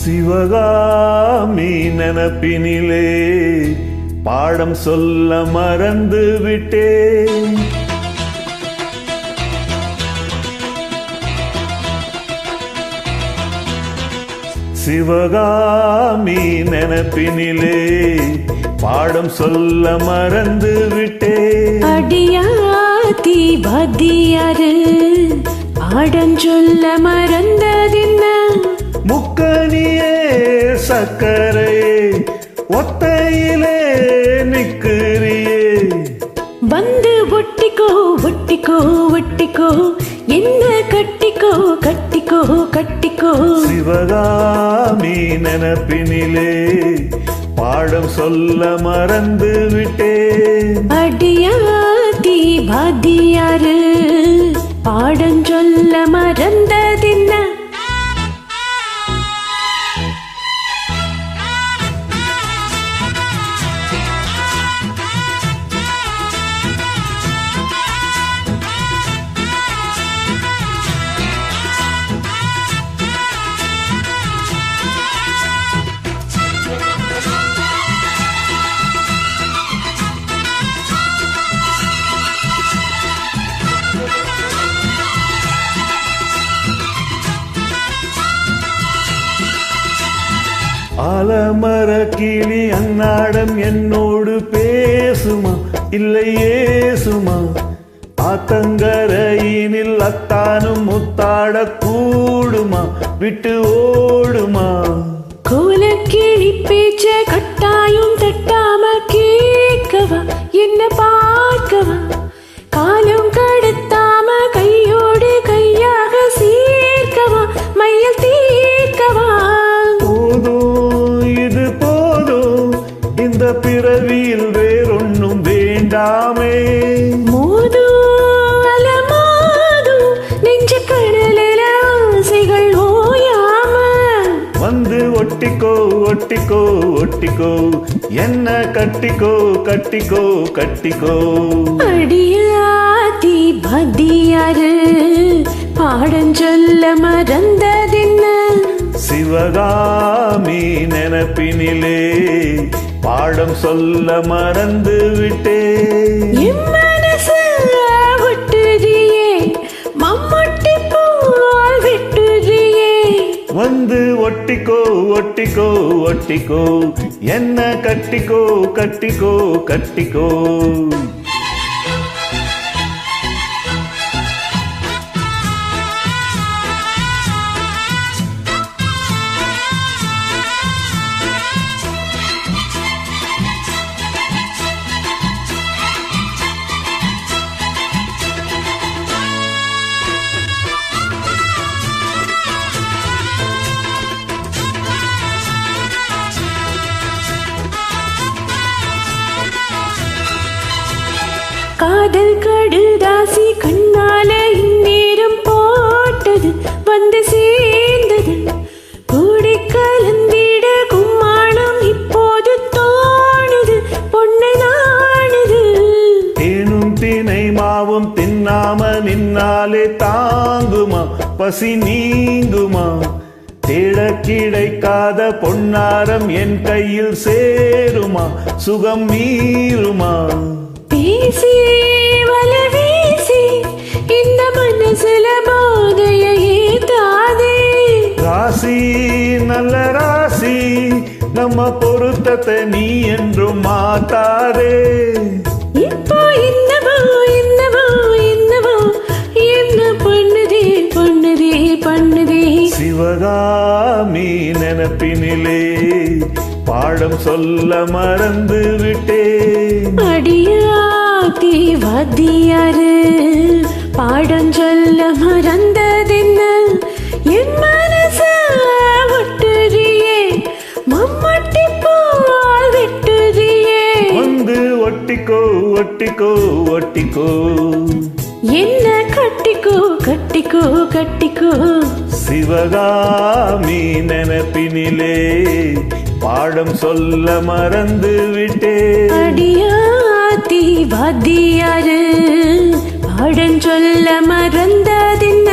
சிவகாமி நினப்பினிலே பாடம் சொல்ல மறந்து விட்டேன். சிவகாமி நினப்பினிலே பாடம் சொல்ல மறந்து விட்டேன். அடியாத்தி வாத்தியாரு பாடம் சொல்ல மறந்ததின்ன? முக்கனியே சக்கரையே ஒத்தையிலே நிக்கிறியே. வந்து ஒட்டிக்கோ ஒட்டிக்கோ ஒட்டிக்கோ, என்ன கட்டிக்கோ கட்டிக்கோ கட்டிக்கோ. சிவகாமி நினப்பினிலே பாடம் சொல்ல மறந்து விட்டேன். அடியாத்தி வாத்தியாரு பாடம் சொல்ல மறந்ததின்ன? ஆலமர கிளி அன்னாடம் என்னோடு பேசுமா இல்லை ஏசுமா? ஆத்தங்கரையினில் அத்தானும் முத்தாட கூடுமா விட்டு ஓடுமா? கோலக்கிளி பேச்ச கட்டாயும் தட்டாம கேட்கவா, என்ன பார்க்கவா? காலம் கடத்தாம கையோடு கையாக சேர்க்கவா, மையல் தீர்க்கவா? இது போதும், இந்த பிறவியில் வேறொன்னும் வேண்டாமே. மோது அலமாது நெஞ்ச கடலில் ஆசைகள் ஓயாம வந்து ஒட்டிக்கோ ஒட்டிக்கோ ஒட்டிக்கோ, என்ன கட்டிக்கோ கட்டிக்கோ கட்டிக்கோ. அடியாத்தி வாத்தியாரு பாடம் சொல்ல மறந்ததின்ன? சிவகாமி நினப்பினிலே பாடம் சொல்ல மறந்து விட்டேன். என் மனசு விட்டுறியே, மம்முட்டி போல் விட்டுறியே. வந்து ஒட்டிக்கோ ஒட்டிக்கோ ஒட்டிக்கோ, என்ன கட்டிக்கோ கட்டிக்கோ கட்டிக்கோ. காதல் கடுதாசி கண்ணால இந்நேரம் போட்டது வந்து சேர்ந்தது. கூடி கலந்திட கும்மாணம் இப்போது தோணுது, பொண்ணை நாணுது. தேனும் தினை மாவும் தின்னாம நின்னாலே தாங்குமா, பசி நீங்குமா? தேட கிடைக்காத பொன்னாரம் என் கையில் சேருமா, சுகம் மீறுமா? பேசி வல வீசி இந்த மனசுல போதைய ஏதாதே. ராசி நல்ல ராசி, நம்ம பொருத்தத்தை நீ என்றும் மாத்தாதே. இப்போ என்னவோ என்னவோ என்னவோ என்ன பண்ணுதே பண்ணுதே பண்ணுதே. சிவகாமி நினப்பினிலே பாடம் சொல்ல மறந்து விட்டேன். அடியாத்தி வாத்தியாரு பாடம் சொல்ல மறந்ததென்ன? என் மனச விட்டுறியே, மம்முட்டி போல் விட்டுறியே. வந்து ஒட்டிக்கோ ஒட்டிக்கோ ஒட்டிக்கோ, என்ன கட்டிக்கோ கட்டிக்கோ கட்டிக்கோ. சிவகாமி நினப்பினிலே பாடம் சொல்ல மறந்து விட்டேன். அடியாத்தி வாத்தியாரு பாடம் சொல்ல மறந்ததென்ன?